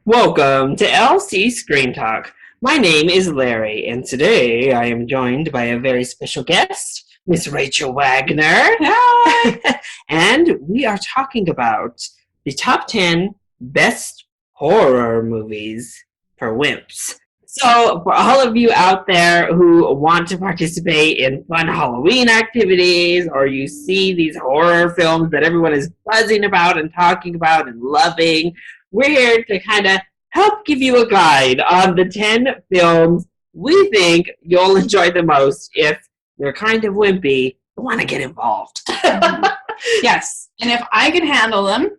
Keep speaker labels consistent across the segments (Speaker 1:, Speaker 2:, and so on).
Speaker 1: Welcome to LC Screen Talk. My name is Larry, and today I am joined by a very special guest, Miss Rachel Wagner.
Speaker 2: Hi!
Speaker 1: And we are talking about the top 10 best horror movies for Wimps. So, for all of you out there who want to participate in fun Halloween activities, or you see these horror films that everyone is buzzing about and talking about and loving, we're here to kind of help give you a guide on the 10 films we think you'll enjoy the most if you're kind of wimpy and want to get involved.
Speaker 2: Yes, and if I can handle them,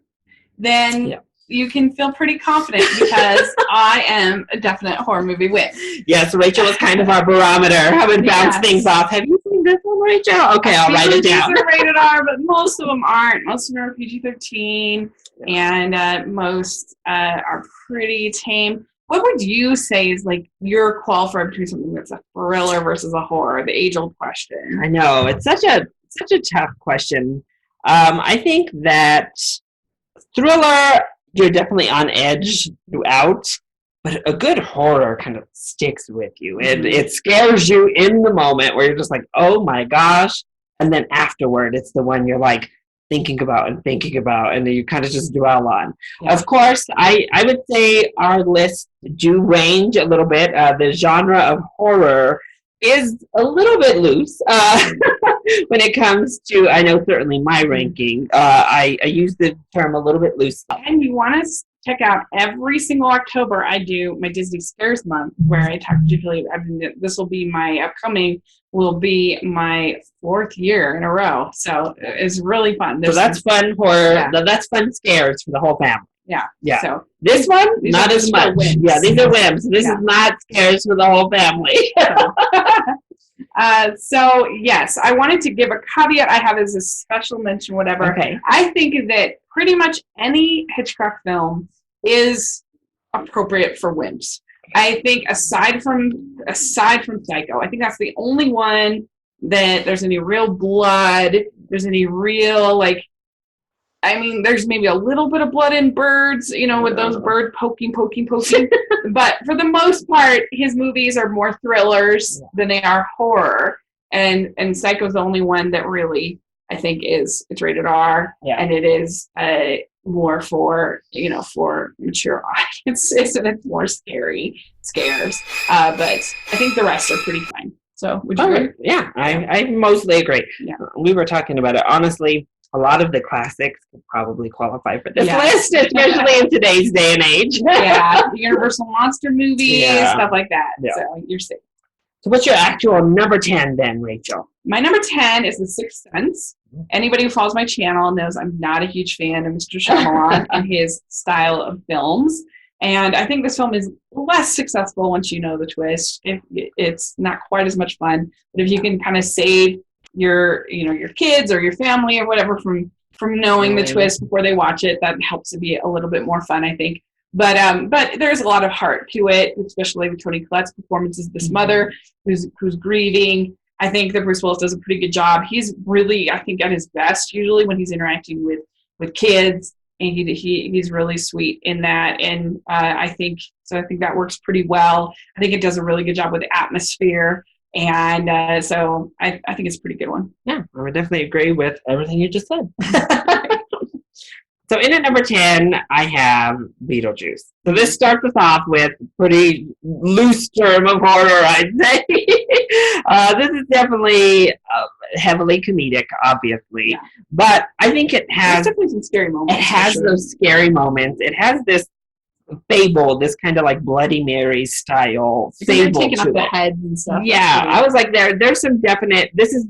Speaker 2: then you can feel pretty confident because I am a definite horror movie wimp.
Speaker 1: Yes, Rachel is kind of our barometer. How would bounce things off. Have you seen this one, Rachel? Okay, I'll write it down.
Speaker 2: These are rated R, but most of them aren't. Most of them are PG-13, and most are pretty tame. What would you say is like your qualifier between something that's a thriller versus a horror? The age-old question.
Speaker 1: I know, it's such a tough question. I think that thriller, you're definitely on edge throughout, but a good horror kind of sticks with you. It scares you in the moment where you're just like, oh my gosh, and then afterward, it's the one you're like thinking about, and then you kind of just dwell on. Yeah. Of course, I would say our lists do range a little bit. The genre of horror is a little bit loose when it comes to, I know certainly my ranking. I use the term a little bit loose.
Speaker 2: And you want to check out every single October, I do my Disney Scares month where I talk to Julie. This will be will be my 4th year in a row. So it's really fun.
Speaker 1: So that's fun horror. Yeah. That's fun scares for the whole family.
Speaker 2: Yeah.
Speaker 1: So this one, not as much. Yeah, these are whims. This is not scares for the whole family.
Speaker 2: So yes, I wanted to give a caveat I have as a special mention, whatever.
Speaker 1: Okay.
Speaker 2: I think that pretty much any Hitchcock film is appropriate for wimps. I think aside from Psycho, I think that's the only one that there's any real blood, there's any real there's maybe a little bit of blood in Birds, with those bird poking. But for the most part, his movies are more thrillers than they are horror. And Psycho's the only one that really, I think, it's rated R. Yeah. And it is more for mature audiences, and it's more scares. But I think the rest are pretty fine. So would you agree?
Speaker 1: Yeah, I mostly agree. Yeah. We were talking about it. Honestly, a lot of the classics could probably qualify for this list, especially in today's day and age.
Speaker 2: Yeah, the Universal Monster movies, stuff like that. Yeah. So you're safe.
Speaker 1: So what's your actual number 10 then, Rachel?
Speaker 2: My number 10 is The Sixth Sense. Anybody who follows my channel knows I'm not a huge fan of Mr. Shyamalan and his style of films. And I think this film is less successful once you know the twist. It's not quite as much fun. But if you can kind of save your kids or your family or whatever from knowing the twist before they watch it, that helps to be a little bit more fun, I think. But there's a lot of heart to it, especially with Toni Collette's performance as this mother who's grieving. I think that Bruce Willis does a pretty good job. He's really, I think, at his best usually when he's interacting with kids, and he's really sweet in that. And I think that works pretty well. I think it does a really good job with the atmosphere. And so I think it's a pretty good one.
Speaker 1: Yeah, I would definitely agree with everything you just said. So in at number 10, I have Beetlejuice. So this starts us off with a pretty loose term of horror, I'd say. This is definitely heavily comedic, obviously. Yeah. But I think it has...
Speaker 2: There's definitely some scary moments.
Speaker 1: It has those scary moments. It has this fable, this kind of like Bloody Mary style fable
Speaker 2: taking up the heads and stuff.
Speaker 1: Yeah, I was like, there's some definite, this is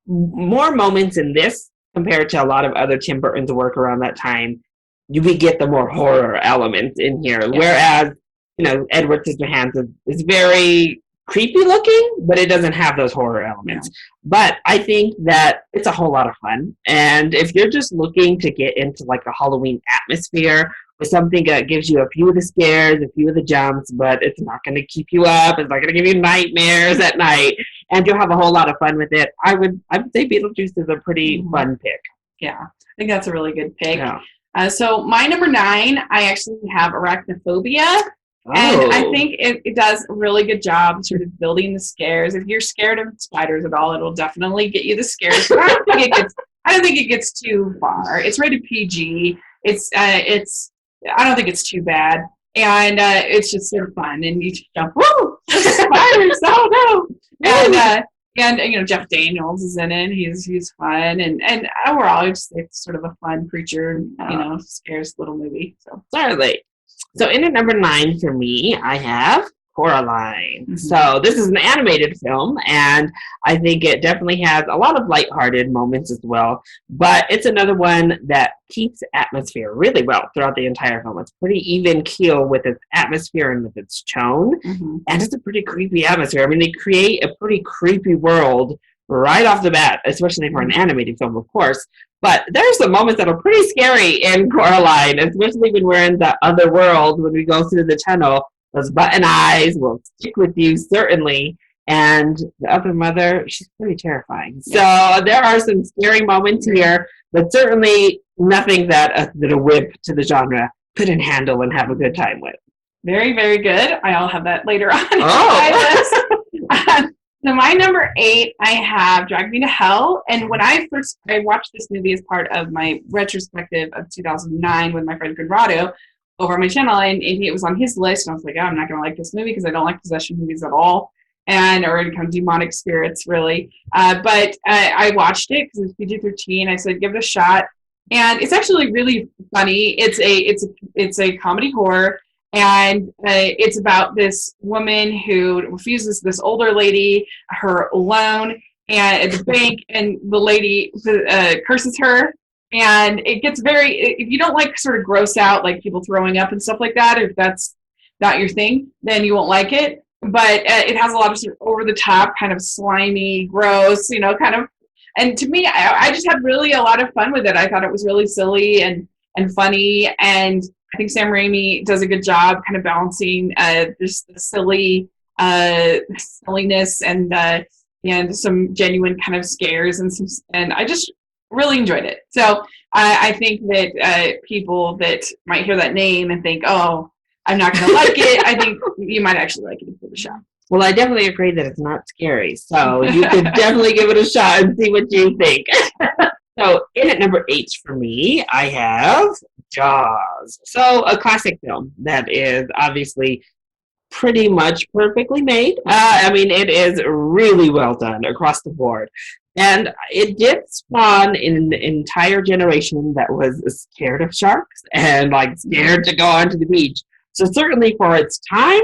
Speaker 1: more moments in this compared to a lot of other Tim Burton's work around that time. We get the more horror elements in here, whereas Edward Scissorhands is very creepy looking, but it doesn't have those horror elements. But I think that it's a whole lot of fun, and if you're just looking to get into like a Halloween atmosphere with something that gives you a few of the scares, a few of the jumps, but it's not going to keep you up, it's not going to give you nightmares at night, and you'll have a whole lot of fun with it, I would say Beetlejuice is a pretty fun pick.
Speaker 2: Yeah, I think that's a really good pick. Yeah. So my number 9, I actually have arachnophobia. And I
Speaker 1: Oh.
Speaker 2: think it does a really good job sort of building the scares. If you're scared of spiders at all, it'll definitely get you the scares. But I don't think it gets too far. It's rated PG. I don't think it's too bad. And it's just sort of fun. And you just jump, woo, spiders, oh no. And Jeff Daniels is in it. He's fun. And overall, it's sort of a fun creature, scares little movie. So
Speaker 1: Certainly. So in at number 9 for me, I have Coraline.
Speaker 2: Mhm.
Speaker 1: So this is an animated film, and I think it definitely has a lot of lighthearted moments as well. But it's another one that keeps atmosphere really well throughout the entire film. It's pretty even keel with its atmosphere and with its tone, and it's a pretty creepy atmosphere. I mean, they create a pretty creepy world right off the bat, especially for an animated film, of course. But there's some moments that are pretty scary in Coraline, especially when we're in the other world, when we go through the tunnel. Those button eyes will stick with you, certainly. And the other mother, she's pretty terrifying. So there are some scary moments here, but certainly nothing that a whip to the genre couldn't handle and have a good time with.
Speaker 2: Very, very good. I'll have that later on.
Speaker 1: Oh.
Speaker 2: So my number 8, I have Drag Me to Hell. And when I watched this movie as part of my retrospective of 2009 with my friend Conrado over on my channel, and it was on his list, and I was like, oh, I'm not going to like this movie because I don't like possession movies at all, or any kind of demonic spirits, really. But I watched it because it's PG-13. I said, give it a shot. And it's actually really funny. It's a comedy horror. And it's about this woman who refuses this older lady her loan at the bank, and the lady curses her. And it gets if you don't like sort of gross out, like people throwing up and stuff like that, if that's not your thing, then you won't like it. But it has a lot of sort of over the top, kind of slimy, gross, kind of. And to me, I just had really a lot of fun with it. I thought it was really silly and funny, and I think Sam Raimi does a good job kind of balancing just the silliness and some genuine kind of scares and I just really enjoyed it. So I think that people that might hear that name and think, oh, I'm not going to like it, I think you might actually like it if you give it a shot.
Speaker 1: Well, I definitely agree that it's not scary. So you could definitely give it a shot and see what you think. So in at number 8 for me, I have Jaws. So a classic film that is obviously pretty much perfectly made. I mean, it is really well done across the board. And it did spawn an entire generation that was scared of sharks and like scared to go onto the beach. So certainly for its time,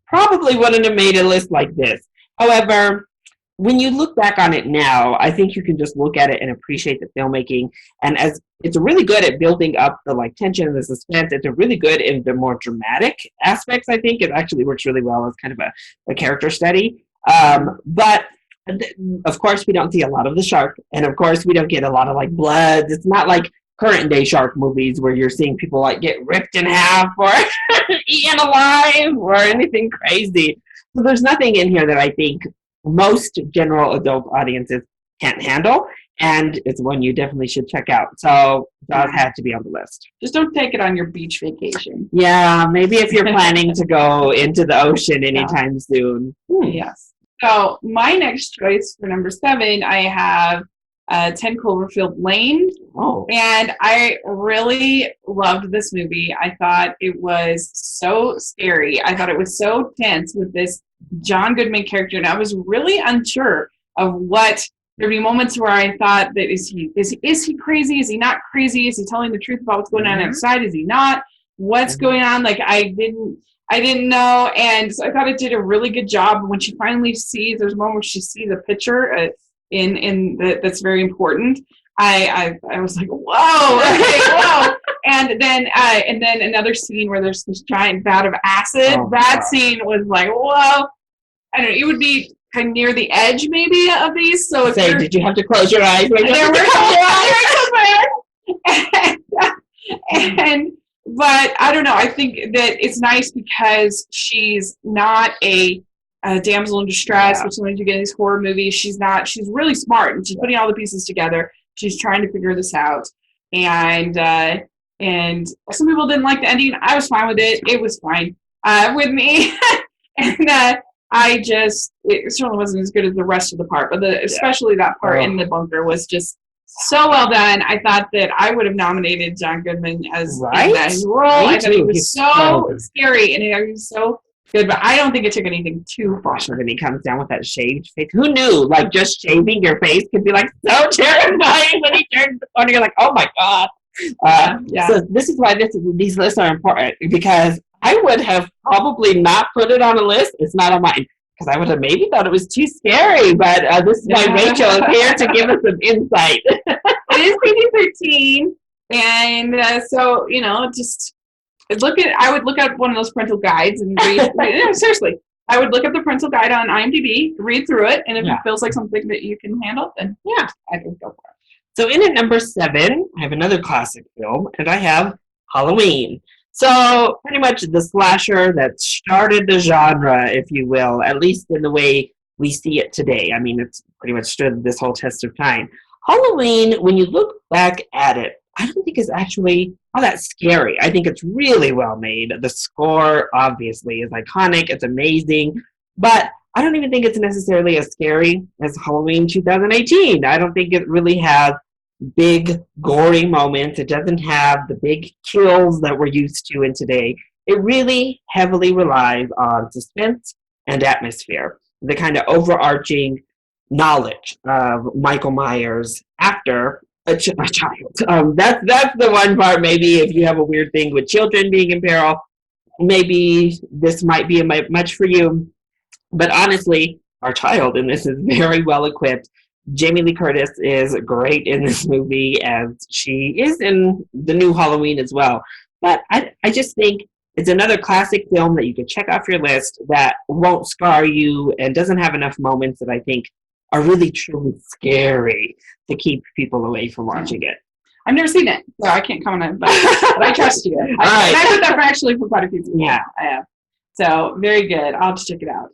Speaker 1: probably wouldn't have made a list like this. However, when you look back on it now, I think you can just look at it and appreciate the filmmaking. And as it's really good at building up the like tension and the suspense, it's really good in the more dramatic aspects. I think it actually works really well as kind of a character study. But of course, we don't see a lot of the shark, and of course, we don't get a lot of like blood. It's not like current day shark movies where you're seeing people like get ripped in half or eaten alive or anything crazy. So there's nothing in here that I think most general adult audiences can't handle, and it's one you definitely should check out. So Jaws had to be on the list.
Speaker 2: Just don't take it on your beach vacation.
Speaker 1: Yeah, maybe if you're planning to go into the ocean anytime soon.
Speaker 2: Yes. So my next choice for number 7, I have 10 Cloverfield Lane.
Speaker 1: Oh.
Speaker 2: And I really loved this movie. I thought it was so scary. I thought it was so tense with this John Goodman character, and I was really unsure of what. There'd be moments where I thought that is he crazy? Is he not crazy? Is he telling the truth about what's going on outside? Is he not? What's going on? Like I didn't know, and so I thought it did a really good job. When she finally sees, there's a moment where she sees a picture that's very important. I was like, whoa, okay, whoa. And then another scene where there's this giant vat of acid. That scene was like, whoa. I don't know, it would be kind of near the edge maybe of these. So if
Speaker 1: did you have to close your eyes?
Speaker 2: But I don't know. I think that it's nice because she's not a damsel in distress, which sometimes you get in these horror movies. She's really smart, and she's putting all the pieces together. She's trying to figure this out. And And some people didn't like the ending. I was fine with it. It was fine with me. And it certainly wasn't as good as the rest of the part, but especially that part in the bunker was just so well done. I thought that I would have nominated John Goodman as in that role. I thought he was so scary and he was so good, but I don't think it took anything too far.
Speaker 1: When he comes down with that shaved face. Who knew? Like, just shaving your face could be, like, so terrifying when he turns the corner. You're like, oh, my God. So this is why these lists are important, because I would have probably not put it on a list. It's not on mine, because I would have maybe thought it was too scary. But this is why Rachel is here to give us some insight.
Speaker 2: It is PG-13, and so just I would look at one of those parental guides and read. Seriously, I would look up the parental guide on IMDb, read through it, and if it feels like something that you can handle, then I can go for it.
Speaker 1: So in at number 7, I have another classic film, and I have Halloween. So pretty much the slasher that started the genre, if you will, at least in the way we see it today. I mean, it's pretty much stood this whole test of time. Halloween, when you look back at it, I don't think it's actually all that scary. I think it's really well made. The score, obviously, is iconic. It's amazing. But I don't even think it's necessarily as scary as Halloween 2018. I don't think it really has big, gory moments. It doesn't have the big kills that we're used to in today. It really heavily relies on suspense and atmosphere, the kind of overarching knowledge of Michael Myers after a child. That's the one part. Maybe if you have a weird thing with children being in peril, maybe this might be much for you. But honestly, our child in this is very well equipped. Jamie Lee Curtis is great in this movie, as she is in the new Halloween as well. But I just think it's another classic film that you could check off your list that won't scar you and doesn't have enough moments that I think are really truly scary to keep people away from watching it.
Speaker 2: I've never seen it, so I can't comment on it, but I trust you. I put that actually for quite a few people.
Speaker 1: Yeah.
Speaker 2: I have. So, very good. I'll just check it out.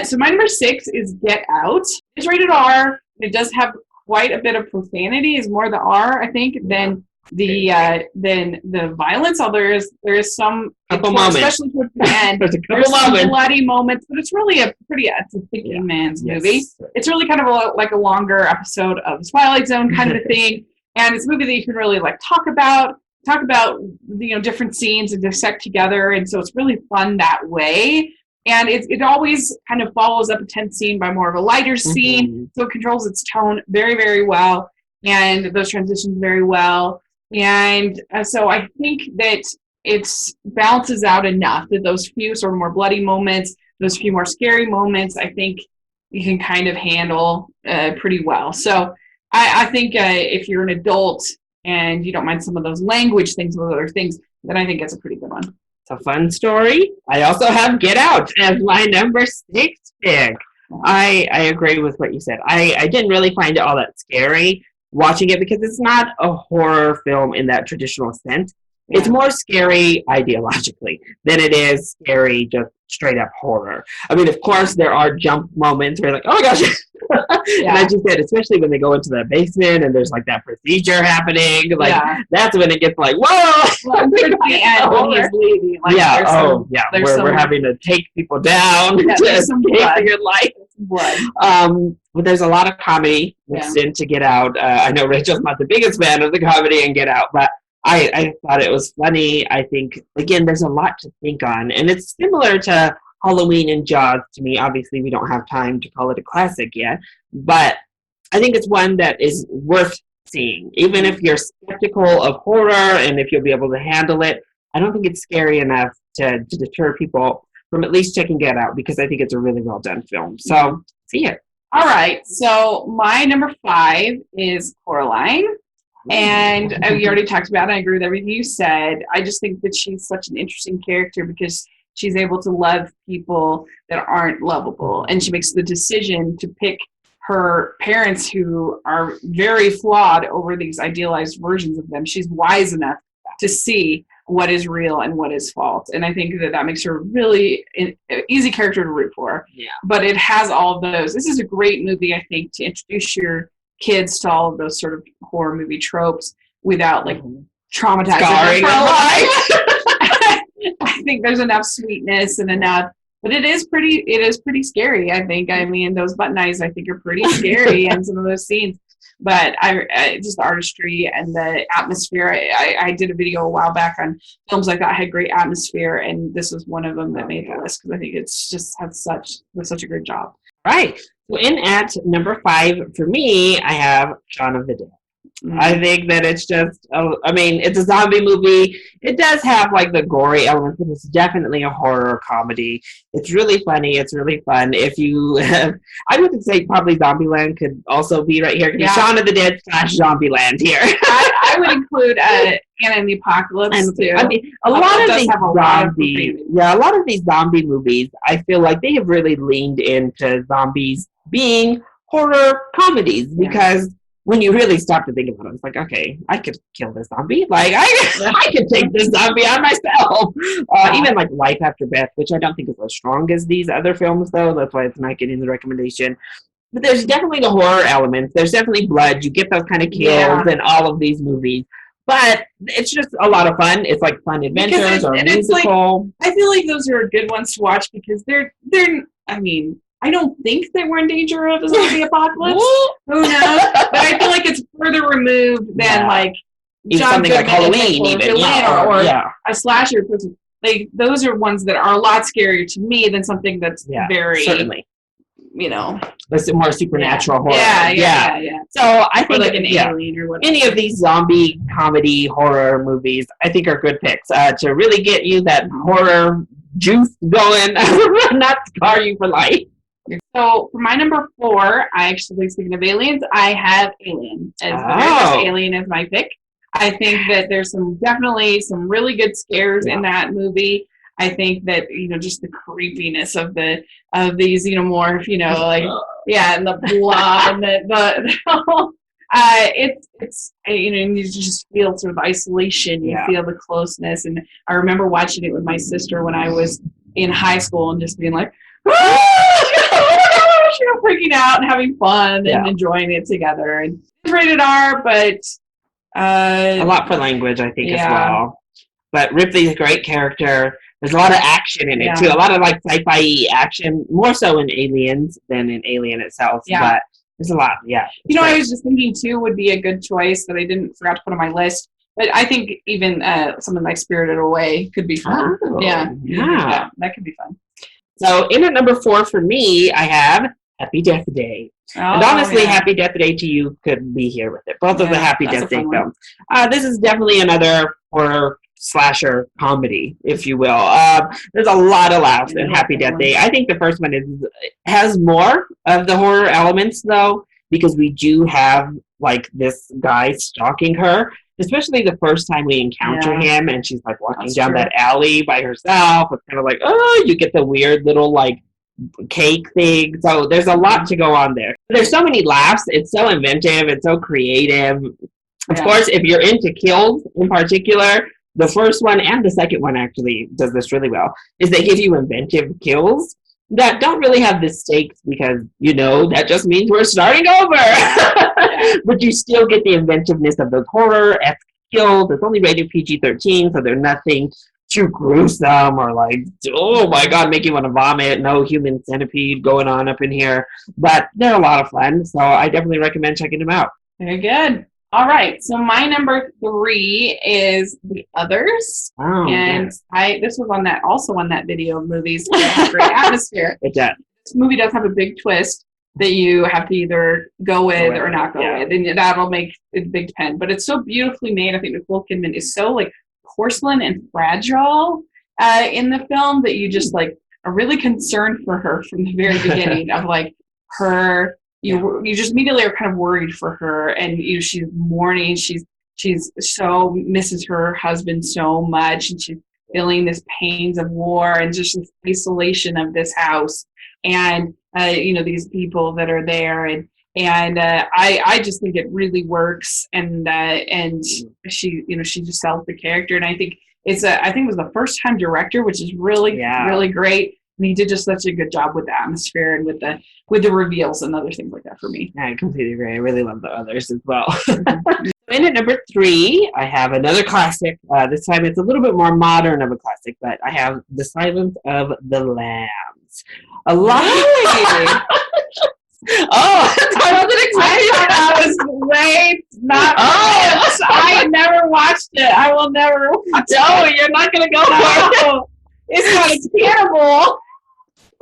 Speaker 2: So my number 6 is Get Out. It's rated R. It does have quite a bit of profanity. It's more the R, I think, than the violence. Although there is some, especially towards the end, there's some bloody moments. But it's really a thinking man's movie. It's really kind of like a longer episode of Twilight Zone kind of a thing. And it's a movie that you can really talk about different scenes and dissect together. And so it's really fun that way. And it always kind of follows up a tense scene by more of a lighter scene. So it controls its tone very, very well. And those transitions very well. And so I think that it balances out enough that those few sort of more bloody moments, those few more scary moments, I think you can kind of handle pretty well. So I think if you're an adult and you don't mind some of those language things and other things, then I think it's a pretty good one.
Speaker 1: It's a fun story. I also have Get Out as my number 6 pick. I agree with what you said. I didn't really find it all that scary watching it because it's not a horror film in that traditional sense. Yeah. It's more scary ideologically than it is scary just straight up horror. I mean, of course, there are jump moments where you're like, oh my gosh. And as you said, especially when they go into the basement and there's that procedure happening, that's when it gets like, whoa! Well, when
Speaker 2: he's leaving,
Speaker 1: we're having to take people down to escape your life. But there's a lot of comedy mixed in to Get Out. I know Rachel's not the biggest fan of the comedy in Get Out, but I thought it was funny. I think, again, there's a lot to think on, and it's similar to Halloween and Jaws to me. Obviously, we don't have time to call it a classic yet, but I think it's one that is worth seeing. Even if you're skeptical of horror and if you'll be able to handle it, I don't think it's scary enough to deter people from at least checking it out, because I think it's a really well done film. So, see it.
Speaker 2: All right. So, my number 5 is Coraline. And we already talked about it. I agree with everything you said. I just think that she's such an interesting character because she's able to love people that aren't lovable. And she makes the decision to pick her parents who are very flawed over these idealized versions of them. She's wise enough to see what is real and what is false. And I think that makes her really an easy character to root for.
Speaker 1: Yeah.
Speaker 2: But it has all of those. This is a great movie, I think, to introduce your kids to all of those sort of horror movie tropes without traumatizing
Speaker 1: Scarring
Speaker 2: for
Speaker 1: her
Speaker 2: life. I think there's enough sweetness and enough, but it is pretty scary. I think. I mean, those button eyes, I think, are pretty scary in some of those scenes. But I just the artistry and the atmosphere. I did a video a while back on films I thought had great atmosphere, and this was one of them that made the list because I think it's just was such a good job.
Speaker 1: Right. So in at number 5 for me, I have Shaun of the Dead. I think that it's just, I mean, it's a zombie movie. It does have like the gory elements, but it's definitely a horror comedy. It's really funny. It's really fun. If you, I would say probably Zombieland could also be right here. Yeah. Shaun of the Dead / Zombieland here.
Speaker 2: I would include Anna and the Apocalypse too.
Speaker 1: I mean, a lot of these zombie movies, I feel like they have really leaned into zombies being horror comedies because when you really stop to think about it, it's like, okay, I could kill this zombie. Like, I could take this zombie on myself. Even like Life After Beth, which I don't think is as strong as these other films, though. That's why it's not getting the recommendation. But there's definitely the horror elements. There's definitely blood. You get those kind of kills in all of these movies. But it's just a lot of fun. It's like fun adventures or musical.
Speaker 2: Like, I feel like those are good ones to watch because they're I mean, I don't think that we're in danger of a zombie apocalypse. Who knows? But I feel like it's further removed than like
Speaker 1: something like Halloween,
Speaker 2: or a slasher. Like those are ones that are a lot scarier to me than something that's very
Speaker 1: certainly.
Speaker 2: You know,
Speaker 1: it's more supernatural horror.
Speaker 2: Yeah.
Speaker 1: So I think
Speaker 2: like an alien or whatever.
Speaker 1: Any of these zombie comedy horror movies, I think are good picks to really get you that horror juice going, not scar you for life.
Speaker 2: So for my number 4, I actually, speaking of aliens, I have Alien. Alien is my pick. I think that there's definitely some really good scares in that movie. I think that, just the creepiness of the xenomorph, and the blood and it's you just feel sort of isolation. You feel the closeness, and I remember watching it with my sister when I was in high school and just being like, freaking out and having fun and enjoying it together. And it's rated R, but
Speaker 1: a lot for language, I think, as well. But Ripley's a great character. There's a lot of action in it too. A lot of like sci-fi action, more so in Aliens than in Alien itself. But there's a lot.
Speaker 2: I was just thinking too would be a good choice that I forgot to put on my list. But I think even something like Spirited Away could be fun. That could be fun.
Speaker 1: So in at number 4 for me, I have Happy Death Day. And honestly, Happy Death Day to You could be here with it. Both of the Happy Death Day films. This is definitely another horror slasher comedy, if you will. There's a lot of laughs in Happy Death Day. I think the first one has more of the horror elements, though, because we do have like this guy stalking her. Especially the first time we encounter him, and she's like walking down that alley by herself. It's kind of like, you get the weird little like cake thing. So there's a lot to go on there. There's so many laughs. It's so inventive. It's so creative. Of course, if you're into kills in particular, the first one and the second one actually does this really well. Is they give you inventive kills that don't really have the stakes because, that just means we're starting over. But you still get the inventiveness of those horror-esque kills. It's only rated PG-13, so they're nothing too gruesome or like, oh my God, make you want to vomit. No human centipede going on up in here. But they're a lot of fun, so I definitely recommend checking them out.
Speaker 2: Very good. All right, so my number 3 is The Others, and this was on that video of movies that have great atmosphere.
Speaker 1: It does.
Speaker 2: This movie does have a big twist that you have to either go with or not go with, and that'll make it big depend. But it's so beautifully made. I think Nicole Kidman is so like porcelain and fragile in the film that you just like are really concerned for her from the very beginning of like her. You just immediately are kind of worried for her, and she's mourning. She's so misses her husband so much, and she's feeling this pains of war and just this isolation of this house, and these people that are there, and I just think it really works, and she she just sells the character, and I think it was the first time director, which is really really great. And he did just such a good job with the atmosphere and with the reveals and other things like that for me.
Speaker 1: I completely agree. I really love the others as well. In at number 3, I have another classic. This time it's a little bit more modern of a classic, but I have The Silence of the Lambs. A lot.
Speaker 2: Really?
Speaker 1: Oh, I wasn't expecting
Speaker 2: I was wait, not I never watched it. I will never watch it.
Speaker 1: No, you're not going to go for it.
Speaker 2: It's not a cannibal.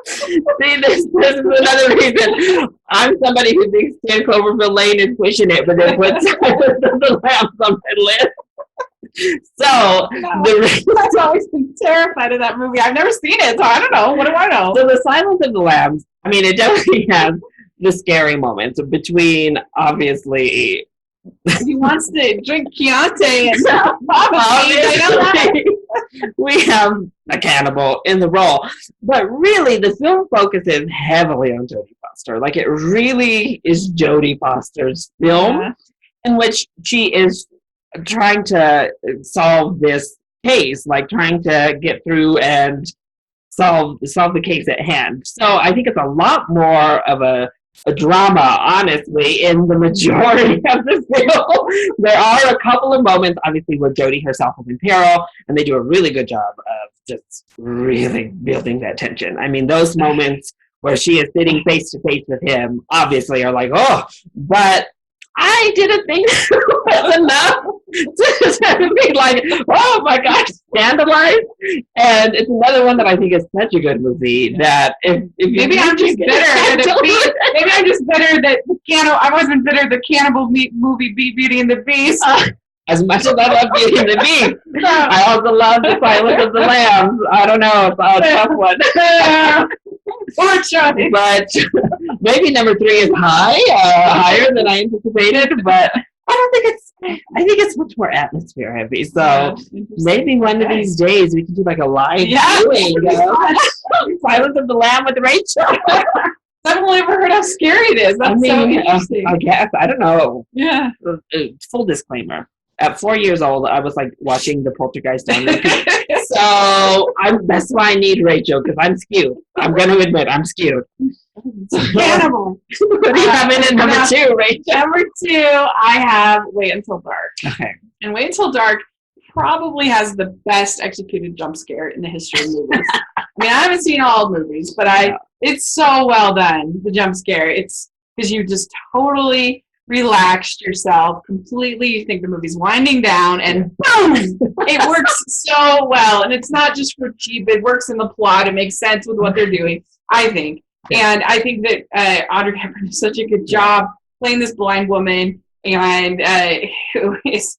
Speaker 1: See, this is another reason. I'm somebody who thinks 10 Cloverfield Lane is pushing it, but then puts the Lambs on my list. So,
Speaker 2: I've always been terrified of that movie. I've never seen it, so I don't know. What do I know?
Speaker 1: So, The Silence of the Lambs, I mean, it definitely has the scary moments between, obviously,
Speaker 2: he wants to drink Chianti and obviously,
Speaker 1: we have a cannibal in the role. But really, the film focuses heavily on Jodie Foster. Like, it really is Jodie Foster's film in which she is trying to solve this case, like trying to get through and solve the case at hand. So I think it's a lot more of a drama, honestly, in the majority of the film. There are a couple of moments, obviously, where Jodie herself is in peril, and they do a really good job of just really building that tension. I mean, those moments where she is sitting face to face with him, obviously, are like, oh, but I didn't think it was enough to be like, oh my gosh, scandalized. And it's another one that I think is such a good movie that if
Speaker 2: maybe I'm just bitter that maybe I'm just bitter that I wasn't bitter the cannibal movie beat Beauty and the Beast.
Speaker 1: As much as I love Beauty and the Beast, I also love The Silence of the Lambs. I don't know, it's a tough one. But maybe number 3 is higher than I anticipated, but I think it's much more atmosphere heavy. So maybe one of these days we can do like a live viewing. Silence of the Lamb with Rachel.
Speaker 2: I've only ever heard how scary it is. That's so interesting.
Speaker 1: I guess. I don't know.
Speaker 2: Yeah.
Speaker 1: Full disclaimer. At 4 years old, I was like watching the Poltergeist on repeat. So that's why I need Rachel, because I'm skewed. I'm going to admit I'm skewed.
Speaker 2: Cannibal.
Speaker 1: What do you have in at number 2, Rachel?
Speaker 2: Number 2, I have Wait Until Dark.
Speaker 1: Okay.
Speaker 2: And Wait Until Dark probably has the best executed jump scare in the history of movies. I mean, I haven't seen all movies, but it's so well done, the jump scare. It's because you just totally relaxed yourself completely. You think the movie's winding down, and boom, it works so well. And it's not just for cheap; it works in the plot. It makes sense with what they're doing, I think. And I think that Audrey Hepburn does such a good job playing this blind woman, and who is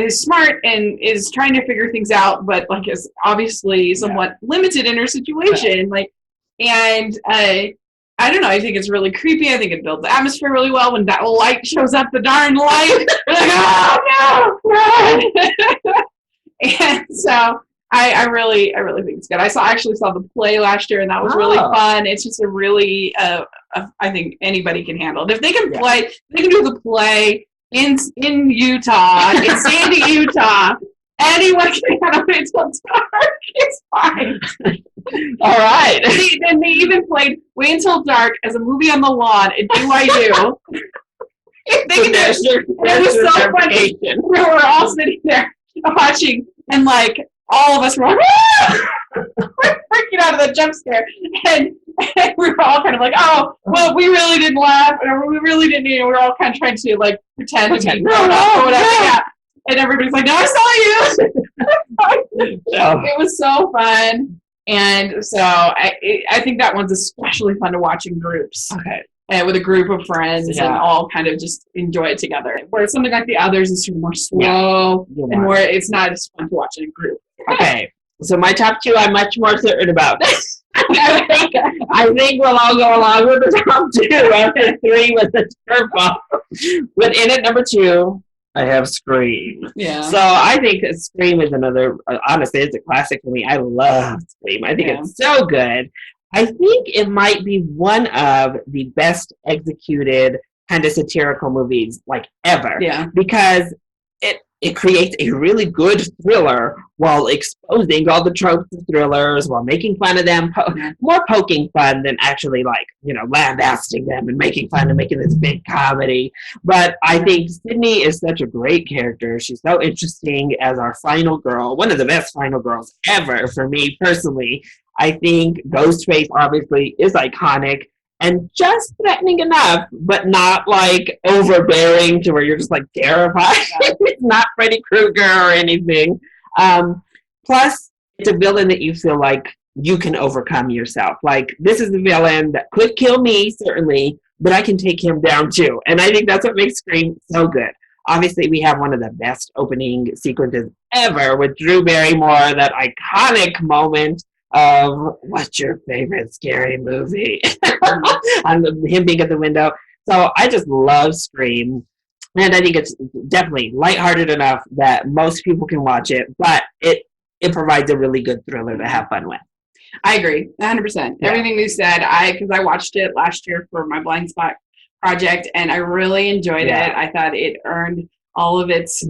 Speaker 2: smart and is trying to figure things out, but like is obviously somewhat limited in her situation. Like, and I don't know. I think it's really creepy. I think it builds the atmosphere really well when that light shows up, the darn light. You're like, oh no, run! And so I really think it's good. I actually saw the play last year, and that was really fun. It's just a really, I think anybody can handle it. If they can play, they can do the play in Utah, in Sandy, Utah. Anyone can handle it until dark. It's fine.
Speaker 1: All right.
Speaker 2: Then they even played Wait Until Dark as a movie on the lawn at BYU. It was so funny. We were all sitting there watching, and like all of us were like, freaking out of the jump scare, and we were all kind of like, oh, well, we really didn't laugh, or we really didn't. We were all kind of trying to like pretend to be grown up or whatever. Yeah. And everybody's like, no, I saw you. It was so fun. And so I think that one's especially fun to watch in groups.
Speaker 1: Okay.
Speaker 2: With a group of friends and all kind of just enjoy it together. Whereas something like the others is sort of more slow and more, it's not as fun to watch in a group.
Speaker 1: Okay. So my top 2 I'm much more certain about. I think we'll all go along with the top 2 after 3 with the curveball. But in at number 2, I have Scream.
Speaker 2: Yeah.
Speaker 1: So I think Scream is another, honestly, it's a classic for me. I love Scream. I think it's so good. I think it might be one of the best executed kind of satirical movies like ever.
Speaker 2: Yeah.
Speaker 1: Because it it creates a really good thriller while exposing all the tropes of thrillers, while making fun of them, more poking fun than actually like, lambasting them and making fun and making this big comedy. But I think Sydney is such a great character. She's so interesting as our final girl, one of the best final girls ever for me personally. I think Ghostface obviously is iconic and just threatening enough, but not like overbearing to where you're just like terrified. It's not Freddy Krueger or anything. Plus, it's a villain that you feel like you can overcome yourself. Like, this is a villain that could kill me, certainly, but I can take him down too. And I think that's what makes Scream so good. Obviously, we have one of the best opening sequences ever with Drew Barrymore, that iconic moment of what's your favorite scary movie? On him being at the window. So I just love Scream. And I think it's definitely lighthearted enough that most people can watch it, but it provides a really good thriller to have fun with.
Speaker 2: I agree, 100%. Yeah. Everything you said, because I watched it last year for my Blind Spot project, and I really enjoyed it. I thought it earned all of its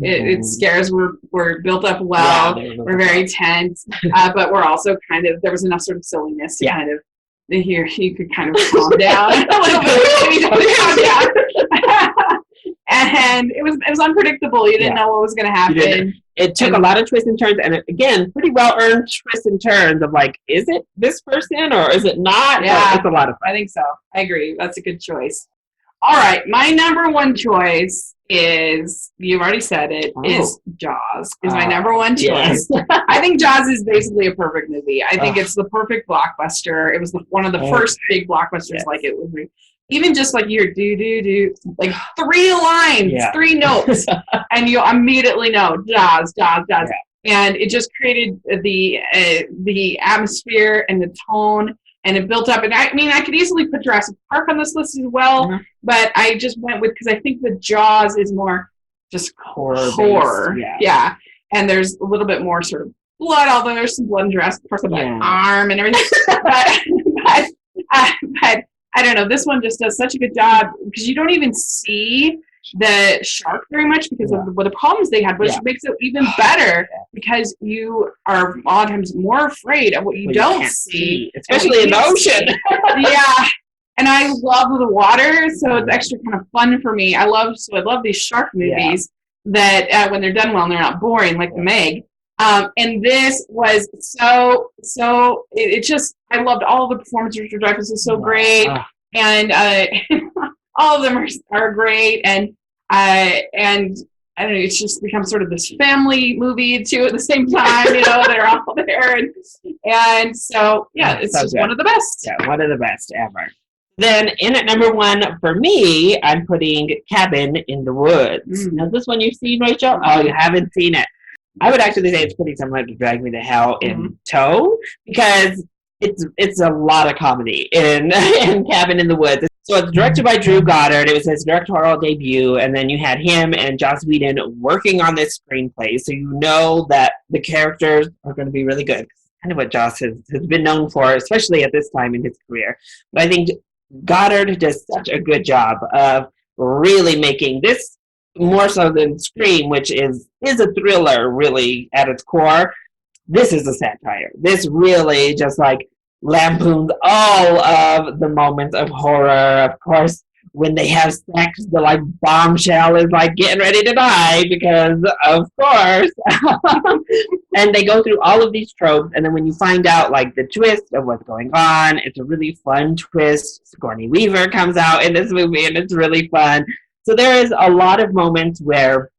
Speaker 2: scares were built up well. Yeah, we're very tense, but we're also kind of, there was enough sort of silliness to kind of here you could kind of calm down a little bit. And it was unpredictable. You didn't know what was going to happen.
Speaker 1: It took a lot of twists and turns, and again, pretty well earned twists and turns of like, is it this person or is it not?
Speaker 2: Yeah,
Speaker 1: it's a lot of fun.
Speaker 2: I think so. I agree. That's a good choice. All right, my number one choice is, you've already said it, is Jaws. Is my number one choice. Yes. I think Jaws is basically a perfect movie. I think it's the perfect blockbuster. It was one of the first big blockbusters like it was. Even just like your do, like 3 lines, 3 notes, and you immediately know Jaws. Yeah. And it just created the atmosphere and the tone, and it built up. And I mean, I could easily put Jurassic Park on this list as well, but I just went with, because I think the Jaws is more just horror. Yeah. And there's a little bit more sort of blood, although there's some blood in Jurassic Park, that arm and everything. but I don't know. This one just does such a good job, because you don't even see the shark very much because of the problems they had, which makes it even better, because you are a lot of times more afraid of what you don't see,
Speaker 1: especially in the ocean.
Speaker 2: And I love the water, so it's extra kind of fun for me. I love these shark movies that when they're done well and they're not boring, like The Meg. And this was so it just, I loved all the performances. Richard Dreyfuss is so great, and all of them are great, and I don't know, it's just become sort of this family movie too at the same time. They're all there, and so it's just one of the best.
Speaker 1: Yeah, one of the best ever. Then in at number 1 for me, I'm putting Cabin in the Woods. Now, this one you've seen, Rachel? Oh, you haven't seen it. I would actually say it's pretty similar to Drag Me to Hell in tow, because it's a lot of comedy in Cabin in the Woods. So it's directed by Drew Goddard. It was his directorial debut, and then you had him and Joss Whedon working on this screenplay, so you know that the characters are going to be really good. Kind of what Joss has been known for, especially at this time in his career. But I think Goddard does such a good job of really making this, more so than Scream, which is a thriller really at its core. This is a satire. This really just like lampoons all of the moments of horror. Of course, when they have sex, the like bombshell is like getting ready to die, because of course. And they go through all of these tropes, and then when you find out like the twist of what's going on, it's a really fun twist. Sigourney Weaver comes out in this movie, and it's really fun. So there is a lot of moments where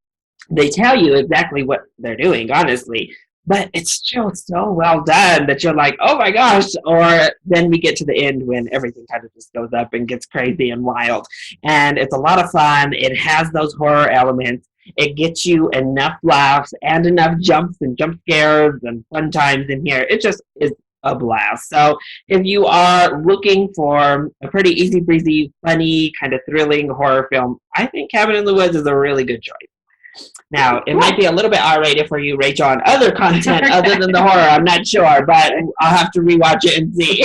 Speaker 1: they tell you exactly what they're doing, honestly, but it's still so well done that you're like, oh my gosh. Or then we get to the end when everything kind of just goes up and gets crazy and wild. And it's a lot of fun. It has those horror elements. It gets you enough laughs and enough jumps and jump scares and fun times in here. It just is a blast. So if you are looking for a pretty easy breezy, funny, kind of thrilling horror film, I think Cabin in the Woods is a really good choice. Now, it might be a little bit R-rated for you, Rachel, on other content other than the horror. I'm not sure, but I'll have to rewatch it and see.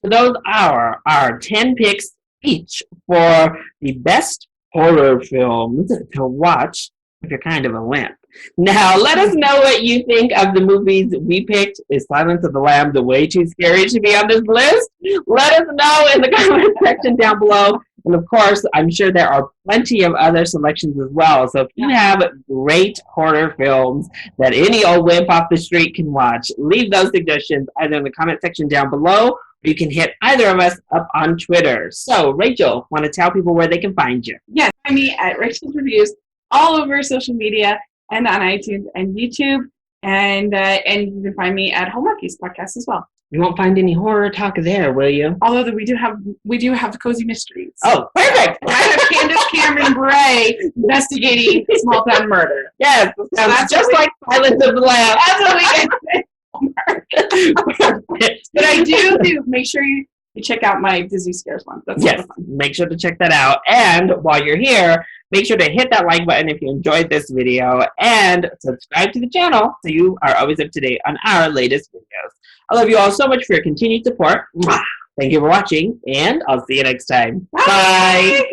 Speaker 1: So those are our 10 picks each for the best horror films to watch if you're kind of a wimp. Now, let us know what you think of the movies we picked. Is Silence of the Lambs way too scary to be on this list? Let us know in the comment section down below. And of course, I'm sure there are plenty of other selections as well. So if you have great horror films that any old wimp off the street can watch, leave those suggestions either in the comment section down below, or you can hit either of us up on Twitter. So, Rachel, want to tell people where they can find you?
Speaker 2: Yes, find me at Rachel's Reviews all over social media and on iTunes and YouTube. And you can find me at Hallmarkies podcast as well.
Speaker 1: You won't find any horror talk there, will you?
Speaker 2: Although we do have the cozy mysteries.
Speaker 1: Oh, perfect!
Speaker 2: I have Candace Cameron Bray investigating small town murder.
Speaker 1: Yes, sounds just like Silence of the Lambs.
Speaker 2: That's what we get. But I do make sure you check out my Disney Scares one. That's
Speaker 1: yes, make sure to check that out. And while you're here, make sure to hit that like button if you enjoyed this video and subscribe to the channel so you are always up to date on our latest videos. I love you all so much for your continued support. Thank you for watching, and I'll see you next time. Bye.